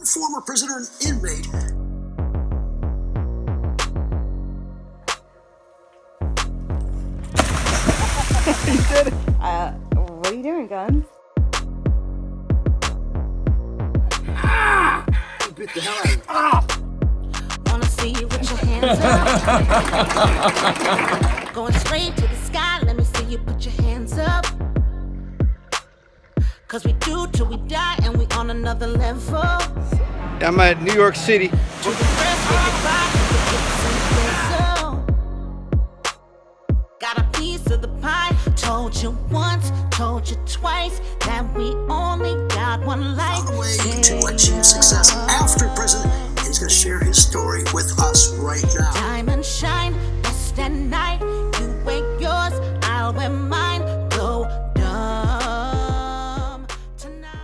Former prisoner and inmate. You did it. What are you doing, Guns? You bit the hell out of me. Wanna see you with your hands up. Going straight to the sky, let me see you put your hands up. Cause we do till we die and we on another level. I'm at New York City. To the rest of your body, got a piece of the pie. Told you once, told you twice that we only got one life. On the way to achieve success after prison, and he's going to share his story with us right now. Diamond shine, best at night. You wear yours, I'll wear mine. Go dumb tonight.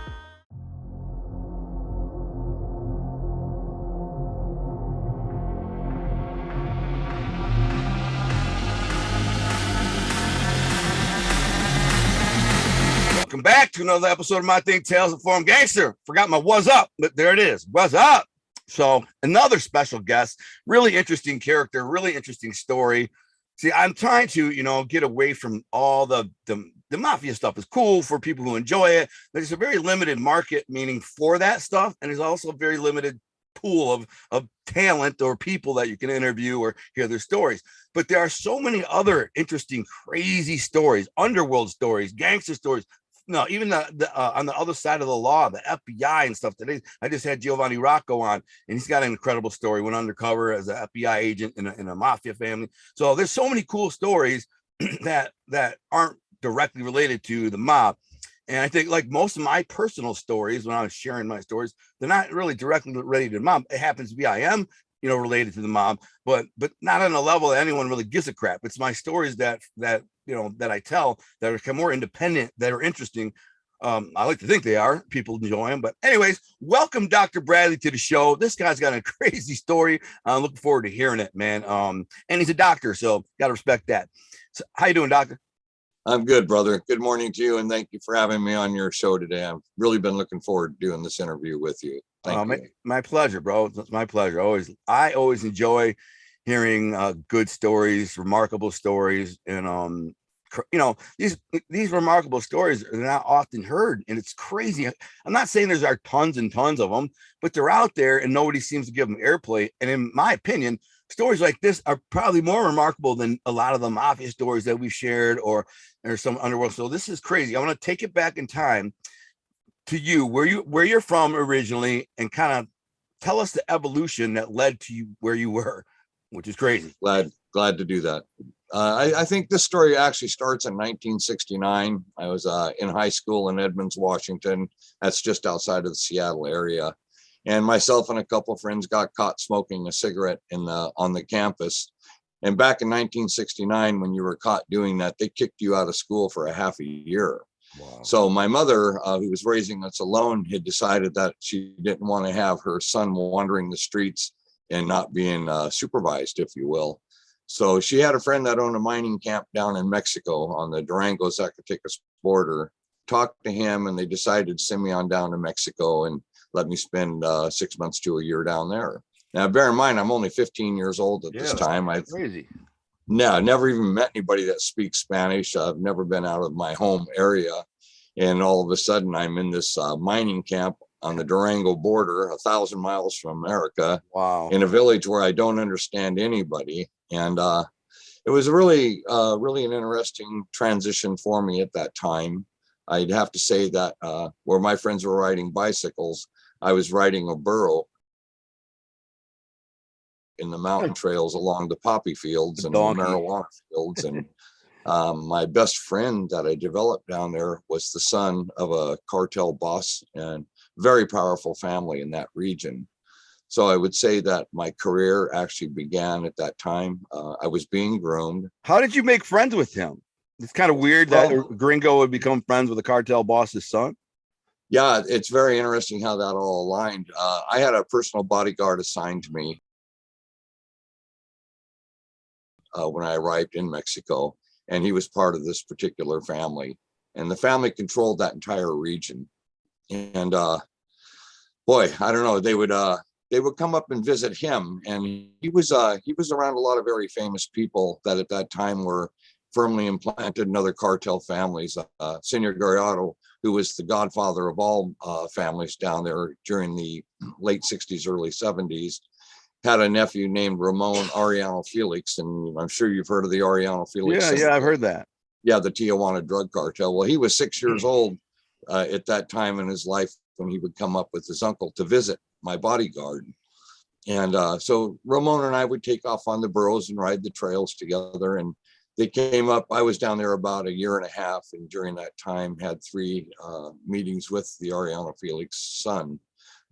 Welcome back to another episode of My Thing Tales of Form Gangster. Forgot my what's up, but there it is. What's up? So another special guest, really interesting character, really interesting story. See, I'm trying to, get away from all the mafia stuff. Is cool for people who enjoy it. There's a very limited market meaning for that stuff. And there's also a very limited pool of talent or people that you can interview or hear their stories. But there are so many other interesting, crazy stories, underworld stories, gangster stories. No, even the on the other side of the law, the FBI and stuff. Today, I just had Giovanni Rocco on, and he's got an incredible story. Went undercover as an FBI agent in a mafia family. So there's so many cool stories that aren't directly related to the mob. And I think, like most of my personal stories, when I was sharing my stories, they're not really directly related to the mob. It happens to be I am, related to the mob, but not on a level that anyone really gives a crap. It's my stories that I tell that are more independent, that are interesting. I like to think they are. People enjoy them. But anyways, welcome Dr. Bradley to the show. This guy's got a crazy story. I'm looking forward to hearing it, man. And he's a doctor, so got to respect that. So how you doing, doctor? I'm good, brother. Good morning to you, and thank you for having me on your show today. I've really been looking forward to doing this interview with you. Thank you. My pleasure, bro. It's my pleasure. I always enjoy hearing good stories, remarkable stories, and these remarkable stories are not often heard, and it's crazy. I'm not saying there are tons and tons of them, but they're out there, and nobody seems to give them airplay. And in my opinion, stories like this are probably more remarkable than a lot of the mafia stories that we've shared or some underworld. So this is crazy. I want to take it back in time to you, where you're from originally, and kind of tell us the evolution that led to you where you were, which is crazy. Glad to do that. I think this story actually starts in 1969. I was in high school in Edmonds, Washington. That's just outside of the Seattle area. And myself and a couple of friends got caught smoking a cigarette on the campus. And back in 1969, when you were caught doing that, they kicked you out of school for a half a year. Wow. So my mother, who was raising us alone, had decided that she didn't want to have her son wandering the streets and not being supervised, if you will. So she had a friend that owned a mining camp down in Mexico on the Durango-Zacatecas border. Talked to him, and they decided to send me on down to Mexico and let me spend 6 months to a year down there. Now, bear in mind, I'm only 15 years old at this time. I've crazy. No, never even met anybody that speaks Spanish. I've never been out of my home area. And all of a sudden, I'm in this mining camp on the Durango border, 1,000 miles from America. Wow. In a village where I don't understand anybody. And it was really an interesting transition for me at that time. I'd have to say that where my friends were riding bicycles, I was riding a burro in the mountain trails along the poppy fields and the marijuana fields. And my best friend that I developed down there was the son of a cartel boss and very powerful family in that region. So I would say that my career actually began at that time. I was being groomed. How did you make friends with him? It's kind of weird that a gringo would become friends with a cartel boss's son. Yeah, it's very interesting how that all aligned. I had a personal bodyguard assigned to me when I arrived in Mexico, and he was part of this particular family. And the family controlled that entire region. And boy, I don't know. They would come up and visit him, and he was around a lot of very famous people that at that time were firmly implanted in other cartel families. Senor Gallardo, who was the godfather of all families down there during the late 60s, early 70s, had a nephew named Ramon Arellano Felix, and I'm sure you've heard of the Arellano Felix. Yeah, I've heard that. Yeah, the Tijuana drug cartel. Well, he was 6 years old at that time in his life when he would come up with his uncle to visit my bodyguard. And so Ramon and I would take off on the burros and ride the trails together. And they came up. I was down there about 1.5 years, and during that time had 3 meetings with the Arellano Felix son,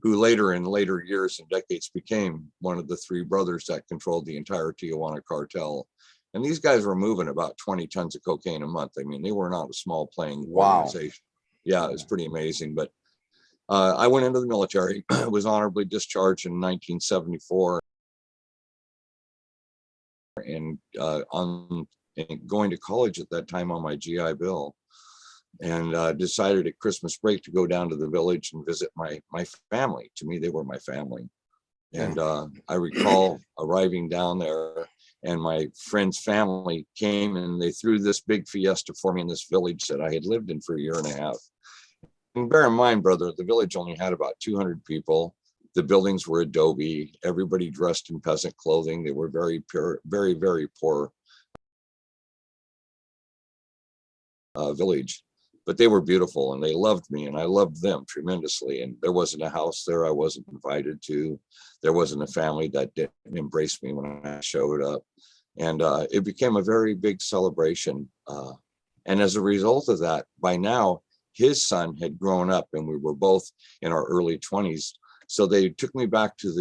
who later in later years and decades became one of the 3 brothers that controlled the entire Tijuana cartel. And these guys were moving about 20 tons of cocaine a month. I mean, they were not a small playing organization. Yeah, it was pretty amazing. But I went into the military, was honorably discharged in 1974, and going to college at that time on my GI Bill, and decided at Christmas break to go down to the village and visit my family. To me, they were my family. And I recall arriving down there, and my friend's family came and they threw this big fiesta for me in this village that I had lived in for 1.5 years. And bear in mind, brother, the village only had about 200 people. The buildings were adobe, everybody dressed in peasant clothing. They were very poor, very, very poor village, but they were beautiful and they loved me and I loved them tremendously. And there wasn't a house there I wasn't invited to. There wasn't a family that didn't embrace me when I showed up. And it became a very big celebration. And as a result of that, by now, his son had grown up and we were both in our early 20s. So they took me back to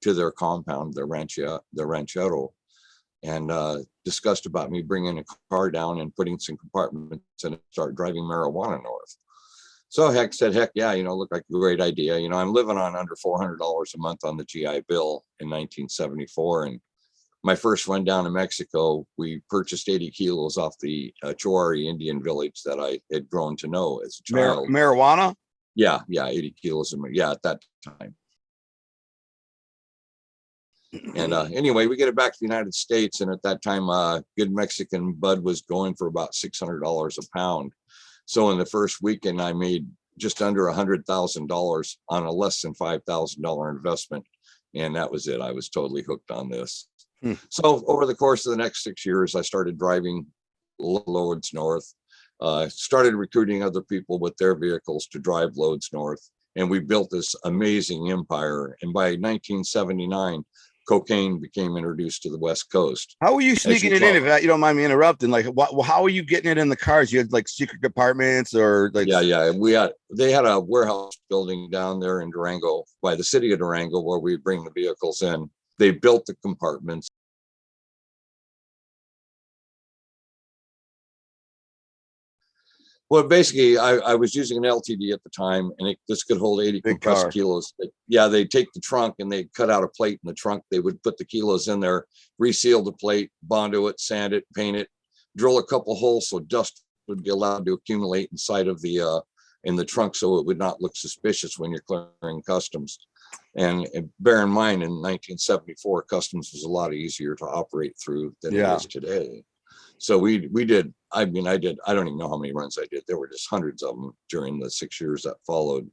their compound, their ranchero, and discussed about me bringing a car down and putting some compartments and start driving marijuana north. So Heck said, heck yeah, looked like a great idea. I'm living on under $400 a month on the GI Bill in 1974. And my first run down to Mexico, we purchased 80 kilos off the Chouari Indian village that I had grown to know as a child. Marijuana? Yeah, 80 kilos. At that time. And anyway, we get it back to the United States. And at that time, good Mexican bud was going for about $600 a pound. So in the first weekend, I made just under $100,000 on a less than $5,000 investment. And that was it. I was totally hooked on this. So over the course of the next 6 years, I started driving loads north, started recruiting other people with their vehicles to drive loads north. And we built this amazing empire. And by 1979, cocaine became introduced to the West Coast. How were you sneaking it in? If you don't mind me interrupting, like, how are you getting it in the cars? You had like secret compartments or like? Yeah. They had a warehouse building down there in Durango by the city of Durango where we bring the vehicles in. They built the compartments. Well, basically, I was using an LTD at the time, and this could hold 80 compressed kilos. Yeah, they take the trunk and they cut out a plate in the trunk. They would put the kilos in there, reseal the plate, bondo it, sand it, paint it, drill a couple holes so dust would be allowed to accumulate inside of in the trunk, so it would not look suspicious when you're clearing customs. And bear in mind, in 1974, customs was a lot easier to operate through than it is today. So we did, I don't even know how many runs I did. There were just hundreds of them during the 6 years that followed.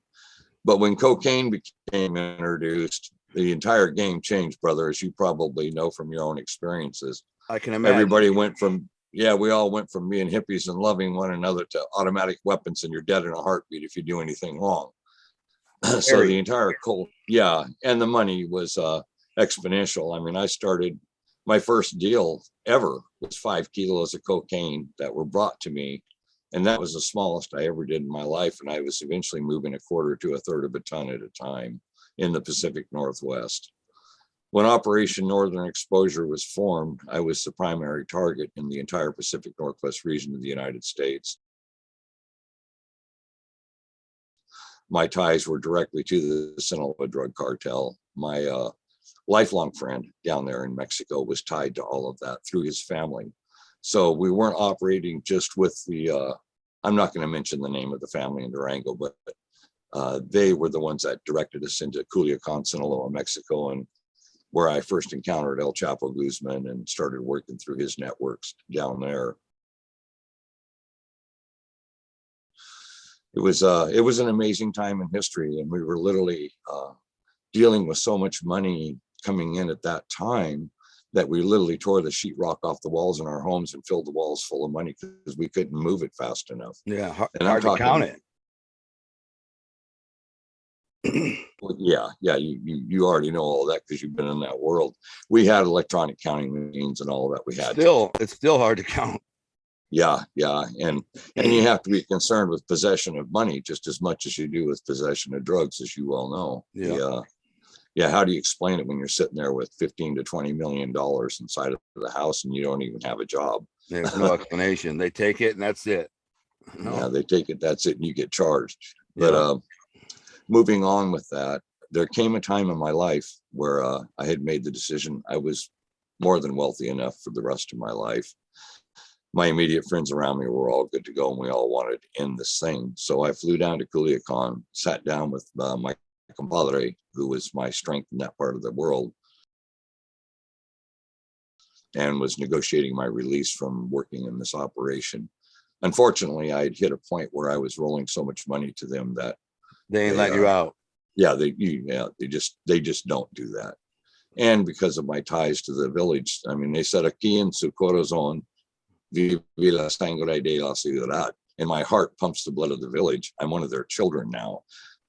But when cocaine became introduced, the entire game changed, brother, as you probably know from your own experiences. I can imagine. Everybody went from, we all went from being hippies and loving one another to automatic weapons and you're dead in a heartbeat if you do anything wrong. So the entire and the money was exponential. I mean, I started, my first deal ever was 5 kilos of cocaine that were brought to me. And that was the smallest I ever did in my life. And I was eventually moving 1/4 to 1/3 of a ton at a time in the Pacific Northwest. When Operation Northern Exposure was formed, I was the primary target in the entire Pacific Northwest region of the United States. My ties were directly to the Sinaloa drug cartel. My lifelong friend down there in Mexico was tied to all of that through his family. So we weren't operating just with the, I'm not going to mention the name of the family in Durango, but They were the ones that directed us into Culiacan, Sinaloa, Mexico, and where I first encountered El Chapo Guzman and started working through his networks down there. It was an amazing time in history, and we were literally dealing with so much money coming in at that time that we literally tore the sheetrock off the walls in our homes and filled the walls full of money because we couldn't move it fast enough. Yeah, and hard to count it. Yeah, you already know all that because you've been in that world. We had electronic counting machines and all that. We had It's still hard to count. Yeah, and you have to be concerned with possession of money just as much as you do with possession of drugs, as you well know. Yeah. How do you explain it when you're sitting there with 15 to 20 million dollars inside of the house and you don't even have a job? There's no explanation. They take it and that's it. No. Yeah, they take it, that's it, and you get charged. But moving on with that, there came a time in my life where I had made the decision I was more than wealthy enough for the rest of my life. My immediate friends around me were all good to go, and we all wanted to end this thing. So I flew down to Culiacan, sat down with my compadre, who was my strength in that part of the world, and was negotiating my release from working in this operation. Unfortunately, I had hit a point where I was rolling so much money to them that they ain't let you out. Yeah, they just don't do that. And because of my ties to the village, I mean, they said, "Aquí en su corazón vive la sangre de la ciudad," and my heart pumps the blood of the village. I'm one of their children now,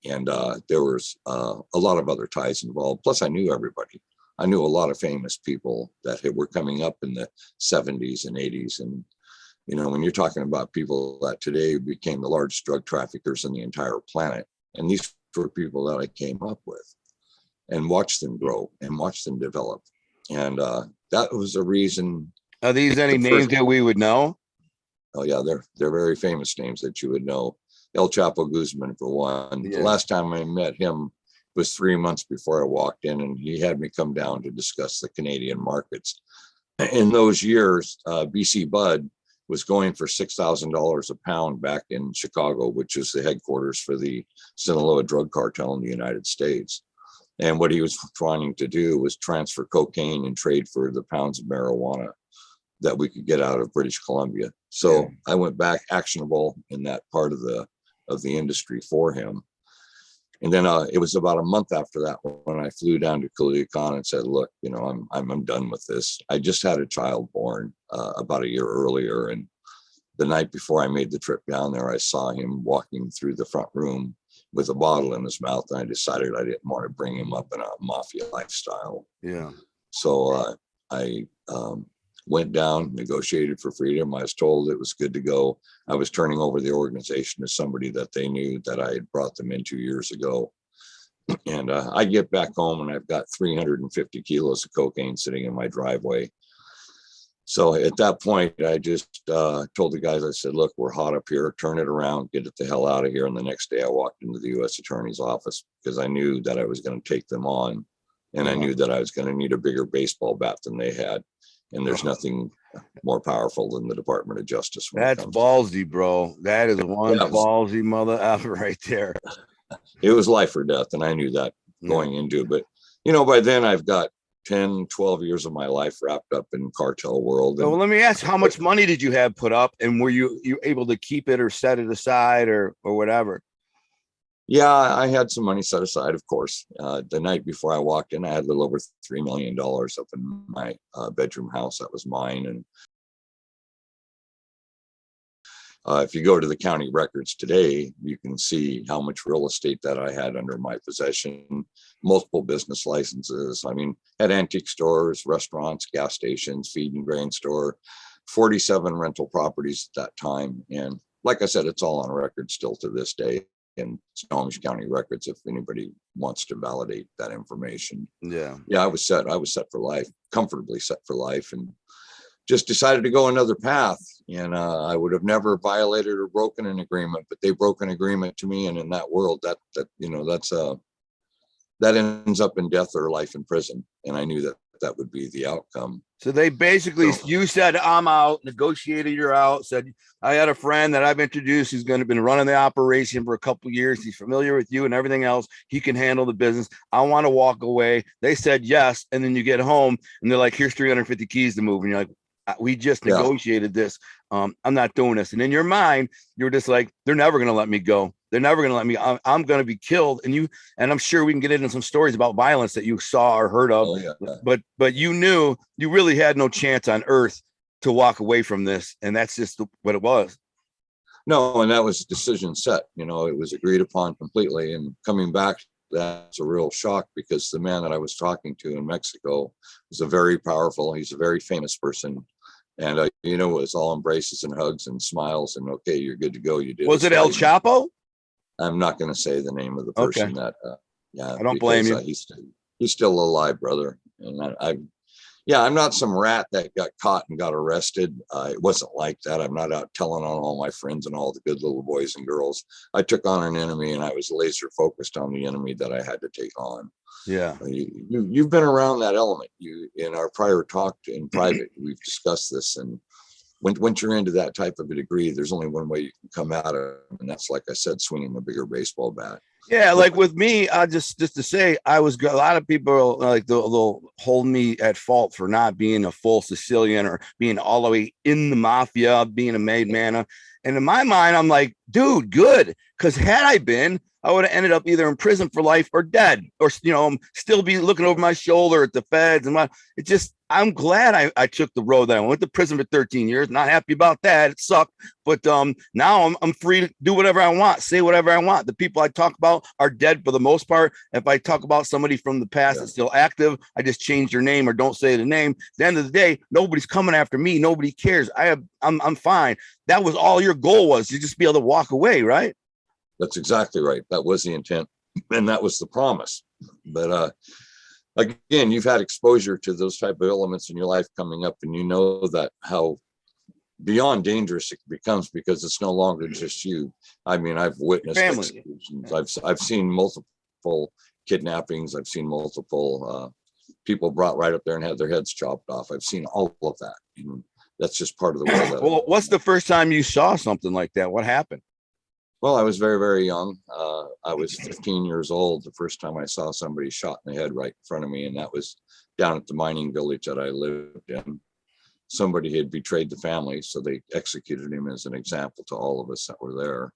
and there was a lot of other ties involved. Plus, I knew everybody. I knew a lot of famous people that were coming up in the 70s and 80s, and you know, when you're talking about people that today became the largest drug traffickers on the entire planet, and these were people that I came up with and watched them grow and watched them develop. And that was the reason. Are these any names that we would know? Oh yeah, they're very famous names that you would know. El Chapo Guzman, for one. Yeah. The last time I met him was 3 months before I walked in, and he had me come down to discuss the Canadian markets. In those years, BC Bud was going for $6,000 a pound back in Chicago, which is the headquarters for the Sinaloa drug cartel in the United States. And what he was trying to do was transfer cocaine and trade for the pounds of marijuana that we could get out of British Columbia. So I went back actionable in that part of the industry for him. And then it was about a month after that when I flew down to Culiacan and said, "Look, you know, I'm done with this. I just had a child born about a year earlier, and the night before I made the trip down there, I saw him walking through the front room with a bottle in his mouth, and I decided I didn't want to bring him up in a mafia lifestyle." Yeah. So I went down, negotiated for freedom. I was told it was good to go. I was turning over the organization to somebody that they knew that I had brought them in 2 years ago. And I get back home and I've got 350 kilos of cocaine sitting in my driveway. So at that point, I just told the guys, I said, "Look, we're hot up here, turn it around, get it the hell out of here." And the next day I walked into the U.S. Attorney's office because I knew that I was going to take them on. And I knew that I was going to need a bigger baseball bat than they had. And there's nothing more powerful than the Department of Justice. That's ballsy, bro. That is one ballsy mother effer right there. It was life or death. And I knew that going into it. But, you know, by then I've got 10, 12 years of my life wrapped up in cartel world. Well, let me ask, how much money did you have put up? And were you able to keep it or set it aside or whatever? Yeah, I had some money set aside, of course. The night before I walked in, I had a little over $3 million up in my bedroom house. That was mine. And if you go to the county records today, you can see how much real estate that I had under my possession, multiple business licenses. I mean, had antique stores, restaurants, gas stations, feed and grain store, 47 rental properties at that time. And like I said, it's all on record still to this day. In Snohomish County records, if anybody wants to validate that information. Yeah, I was set for life, comfortably set for life, and just decided to go another path. And I would have never violated or broken an agreement, but they broke an agreement to me. And in that world, that ends up in death or life in prison. And I knew that that would be the outcome. So they basically, So- you said, I'm out, negotiated, you're out, said, I had a friend that I've introduced who's going to been running the operation for a couple of years. He's familiar with you and everything else. He can handle the business. I want to walk away. They said yes. And then you get home and they're like, here's 350 keys to move. And you're like, we just negotiated this. I'm not doing this. And in your mind, you're just like, they're never going to let me go. They're never going to let me, I'm going to be killed. And I'm sure we can get into some stories about violence that you saw or heard of, but you knew you really had no chance on earth to walk away from this. And that's just what it was. No, and that was a decision set, it was agreed upon completely. And coming back, that's a real shock because the man that I was talking to in Mexico was he's a very famous person. And, it was all embraces and hugs and smiles and, okay, you're good to go. You did. Was it El Chapo? I'm not going to say the name of the person that, I don't blame you. He's still alive, brother. And I'm not some rat that got caught and got arrested. It wasn't like that. I'm not out telling on all my friends and all the good little boys and girls. I took on an enemy and I was laser focused on the enemy that I had to take on. Yeah. You've been around that element. In our prior talk in private, we've discussed this. And once you're into that type of a degree, there's only one way you can come out of it. And that's, like I said, swinging a bigger baseball bat. Yeah, like with me, I just to say, a lot of people like they'll hold me at fault for not being a full Sicilian or being all the way in the mafia, being a made man. And in my mind, I'm like, dude, good, because had I been, I would have ended up either in prison for life or dead, or still be looking over my shoulder at the feds. And I'm glad I took the road that I went to prison for 13 years. Not happy about that. It sucked. But now I'm free to do whatever I want, say whatever I want. The people I talk about are dead for the most part. If I talk about somebody from the past that's still active, I just change their name or don't say the name. At the end of the day, nobody's coming after me. Nobody cares. I'm fine. That was all your goal was, to just be able to walk away, right? That's exactly right. That was the intent, and that was the promise. But again, you've had exposure to those type of elements in your life coming up, and you know that how beyond dangerous it becomes because it's no longer just you. I mean, I've witnessed executions. I've seen multiple kidnappings. I've seen multiple people brought right up there and had their heads chopped off. I've seen all of that. And that's just part of the world. Well, what's the first time you saw something like that? What happened? Well, I was very, very young. I was 15 years old the first time I saw somebody shot in the head right in front of me, and that was down at the mining village that I lived in. Somebody had betrayed the family, so they executed him as an example to all of us that were there.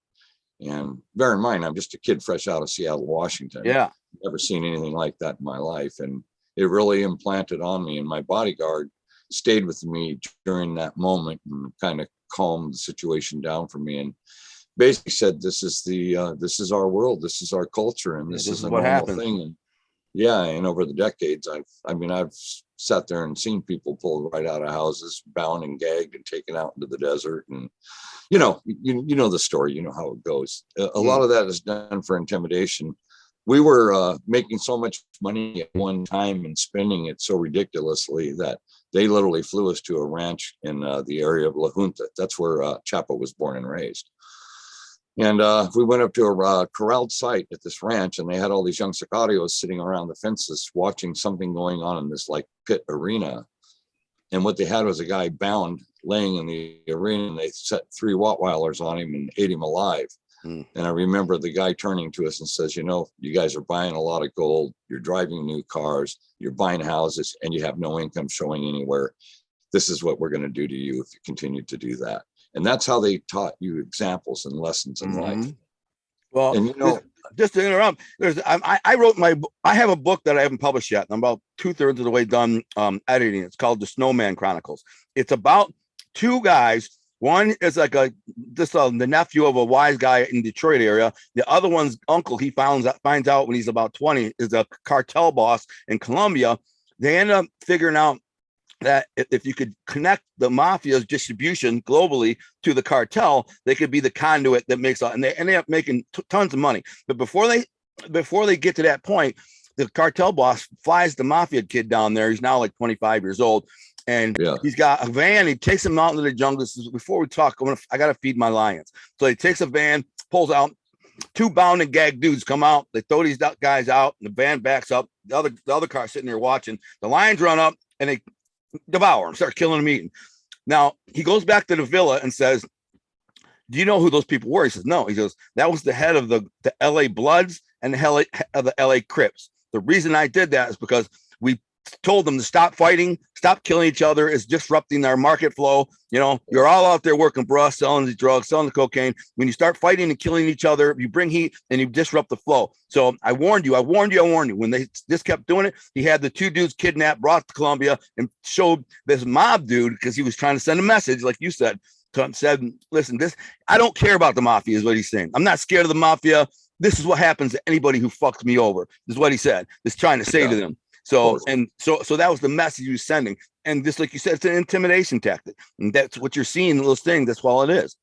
And bear in mind, I'm just a kid fresh out of Seattle, Washington. Yeah. Never seen anything like that in my life. And it really implanted on me, and my bodyguard stayed with me during that moment and kind of calmed the situation down for me. And basically said, this is our world, this is our culture, and this is a normal thing. And and over the decades, I've sat there and seen people pulled right out of houses, bound and gagged and taken out into the desert. And you know the story, you know how it goes. A lot of that is done for intimidation. We were making so much money at one time and spending it so ridiculously that they literally flew us to a ranch in the area of La Junta. That's where Chapo was born and raised. And we went up to a corralled site at this ranch, and they had all these young sicarios sitting around the fences watching something going on in this like pit arena. And what they had was a guy bound laying in the arena, and they set 3 Rottweilers on him and ate him alive. And I remember the guy turning to us and says, you guys are buying a lot of gold, you're driving new cars, you're buying houses, and you have no income showing anywhere. This is what we're going to do to you if you continue to do that. And that's how they taught you examples and lessons in life. Well, and just to interrupt, I have a book that I haven't published yet. I'm about 2/3 of the way done editing. It's called The Snowman Chronicles. It's about 2 guys. One is like the nephew of a wise guy in Detroit area. The other one's uncle. He finds out when he's about 20 is a cartel boss in Colombia. They end up figuring out that if you could connect the mafia's distribution globally to the cartel, they could be the conduit that makes and they end up making tons of money. But before they get to that point, the cartel boss flies the mafia kid down there. He's now like 25 years old, and he's got a van. He takes him out into the jungle. This is, before we talk, I got to feed my lions. So he takes a van, pulls out. 2 bound and gagged dudes come out. They throw these guys out, and the van backs up. the other car sitting there watching. The lions run up and they devour him, start killing him, eating. Now he goes back to the villa and says, do you know who those people were? He says, no. He goes, that was the head of the LA Bloods and the LA Crips. The reason I did that is because we told them to stop fighting, stop killing each other. It's disrupting our market flow. You know, you're all out there working for us, selling the drugs, selling the cocaine. When you start fighting and killing each other, you bring heat and you disrupt the flow. So I warned you. When they just kept doing it, he had the two dudes kidnapped, brought to Colombia, and showed this mob dude, because he was trying to send a message, like you said, said, listen, I don't care about the mafia, is what he's saying. I'm not scared of the mafia. This is what happens to anybody who fucks me over. This is what he said. Just trying to say to them. So that was the message he was sending. And just like you said, it's an intimidation tactic. And that's what you're seeing in those things. That's all it is.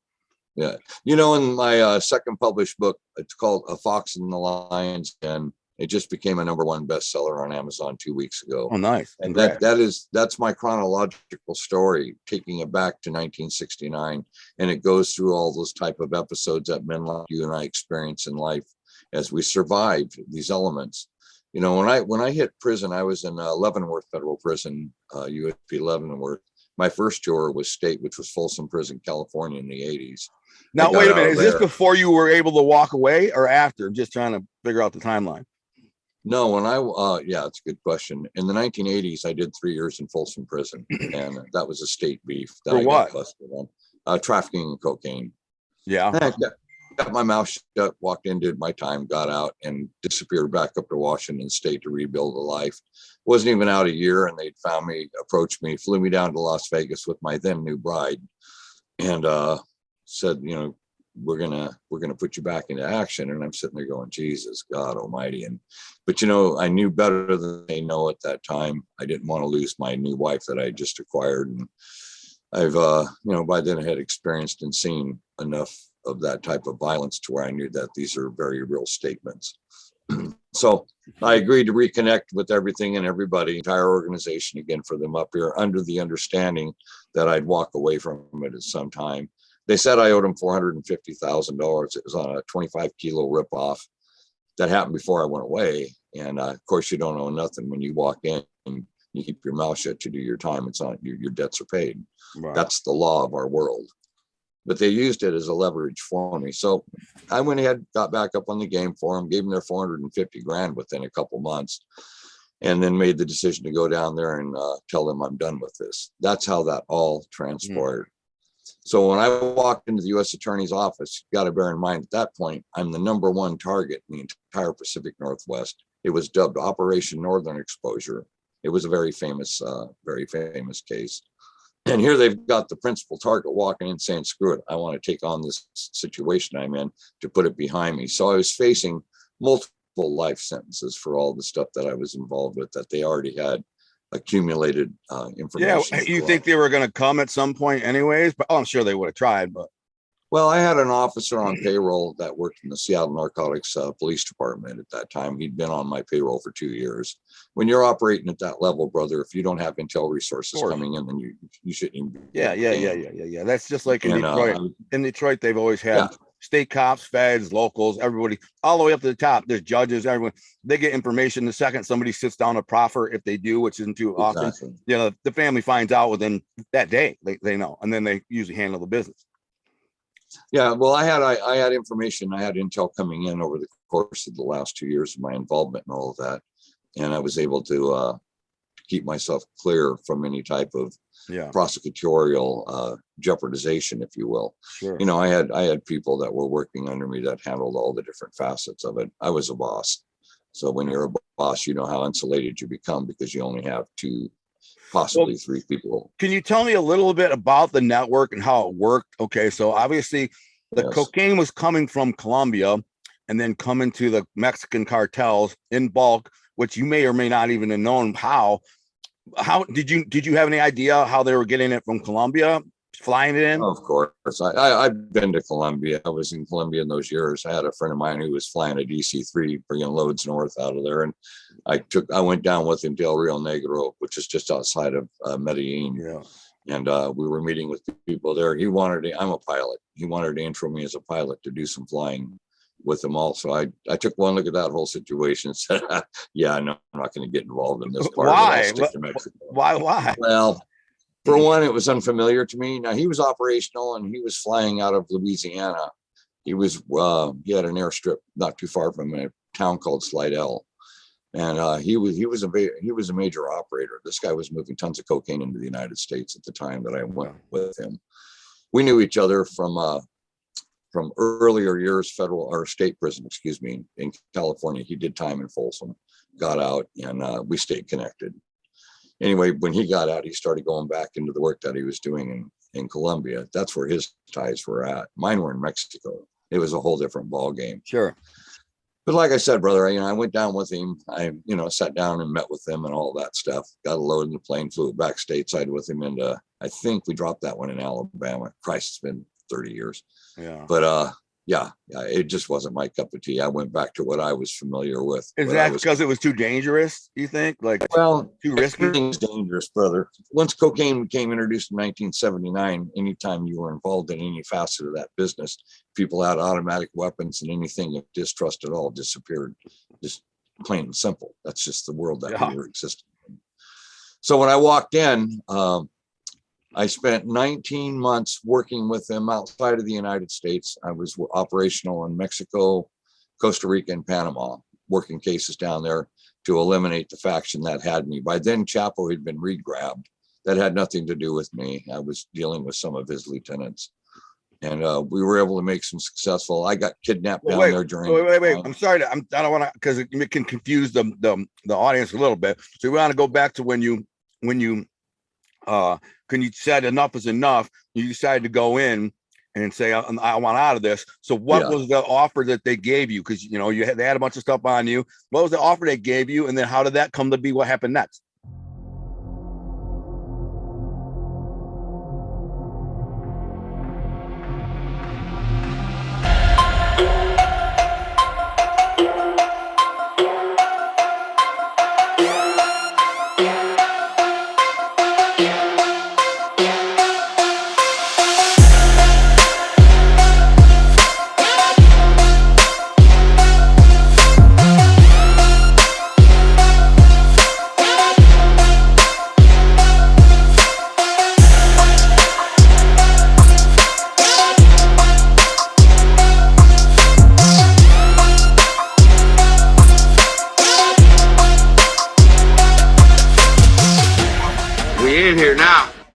Yeah. You know, in my second published book, it's called A Fox and the Lions, and it just became a #1 bestseller on Amazon 2 weeks ago. Oh, nice. And that's my chronological story, taking it back to 1969. And it goes through all those type of episodes that men like you and I experience in life as we survive these elements. You know, when I hit prison, I was in Leavenworth Federal Prison, USP Leavenworth. My first tour was state, which was Folsom Prison, California, in the 80s. Now, wait a minute. Is this before you were able to walk away or after? I'm just trying to figure out the timeline. No, yeah, it's a good question. In the 1980s, I did 3 years in Folsom Prison, and that was a state beef. That For I what? got busted on. Trafficking in cocaine. Yeah. Got my mouth shut, walked in, did my time, got out, and disappeared back up to Washington State to rebuild a life. Wasn't even out a year, and they'd found me, approached me, flew me down to Las Vegas with my then new bride, and said, you know, we're gonna put you back into action. And I'm sitting there going, Jesus God Almighty. But you know, I knew better than they know at that time. I didn't want to lose my new wife that I just acquired, and I've you know, by then I had experienced and seen enough of that type of violence to where I knew that these are very real statements. So I agreed to reconnect with everything and everybody, entire organization again, for them up here, under the understanding that I'd walk away from it at some time. They said I owed them $450,000. It was on a 25-kilo ripoff that happened before I went away. And of course, you don't owe nothing when you walk in and you keep your mouth shut to do your time. It's on your debts are paid. Right. That's the law of our world. But they used it as a leverage for me. So I went ahead, got back up on the game for them, gave them their $450,000 within a couple months, and then made the decision to go down there and tell them I'm done with this. That's how that all transpired. So when I walked into the U.S. Attorney's office, you got to bear in mind at that point, I'm the #1 target in the entire Pacific Northwest. It was dubbed Operation Northern Exposure. It was a very famous case. And here they've got the principal target walking in saying, screw it, I want to take on this situation I'm in to put it behind me. So I was facing multiple life sentences for all the stuff that I was involved with that they already had accumulated information. Yeah, you think they were going to come at some point anyways? But I'm sure they would have tried. But well, I had an officer on payroll that worked in the Seattle Narcotics Police Department at that time. He'd been on my payroll for 2 years. When you're operating at that level, brother, if you don't have intel resources coming in, then you shouldn't even be. Yeah. That's just like in Detroit. In Detroit, they've always had state cops, feds, locals, everybody, all the way up to the top. There's judges, everyone. They get information the second somebody sits down to proffer, if they do, which isn't too often. You know, the family finds out within that day. They know, and then they usually handle the business. Yeah, well, I had information, I had intel coming in over the course of the last 2 years of my involvement and all of that, and I was able to keep myself clear from any type of prosecutorial jeopardization, if you will. Sure. You know, I had people that were working under me that handled all the different facets of it. I was a boss, so when you're a boss, you know how insulated you become because you only have 2, possibly 3 people. Can you tell me a little bit about the network and how it worked? Okay, so obviously the cocaine was coming from Colombia and then coming to the Mexican cartels in bulk, which you may or may not even have known how did you have any idea how they were getting it from Colombia, flying it in? Of course. I've been to Colombia. I was in Colombia in those years. I had a friend of mine who was flying a DC-3, bringing loads north out of there. And I went down with him to El Rio Negro, which is just outside of Medellin. Yeah. And we were meeting with people there. I'm a pilot. He wanted to intro me as a pilot to do some flying with them also. I took one look at that whole situation and said, yeah, no, I'm not going to get involved in this part. Why? Stick to Mexico. Why? Well, for one, it was unfamiliar to me. Now, he was operational and he was flying out of Louisiana. He had an airstrip not too far from a town called Slidell. And he was a major operator. This guy was moving tons of cocaine into the United States at the time that I went with him. We knew each other from earlier years, federal or state prison, in California. He did time in Folsom, got out, and we stayed connected. Anyway, when he got out, he started going back into the work that he was doing in Colombia. That's where his ties were at. Mine were in Mexico. It was a whole different ball game. Sure. But like I said, brother, I went down with him. I sat down and met with him and all that stuff. Got a load in the plane, flew back stateside with him, and I think we dropped that one in Alabama. Christ, it's been 30 years. Yeah. But it just wasn't my cup of tea. I went back to what I was familiar with. Is that because it was too dangerous, you think? Too risky? Everything's dangerous, brother. Once cocaine became introduced in 1979, anytime you were involved in any facet of that business, people had automatic weapons, and anything of distrust at all disappeared. Just plain and simple. That's just the world that we were existing in. So when I walked in, I spent 19 months working with them outside of the United States. I was operational in Mexico, Costa Rica, and Panama, working cases down there to eliminate the faction that had me. By then, Chapo had been re-grabbed. That had nothing to do with me. I was dealing with some of his lieutenants. And we were able to make some successful. I got kidnapped down there during. Wait. I'm sorry. I don't want to, because it can confuse the audience a little bit. So we want to go back to when you said enough is enough. You decided to go in and say, I want out of this. So what was the offer that they gave you? Because they had a bunch of stuff on you. What was the offer they gave you? And then how did that come to be? What happened next?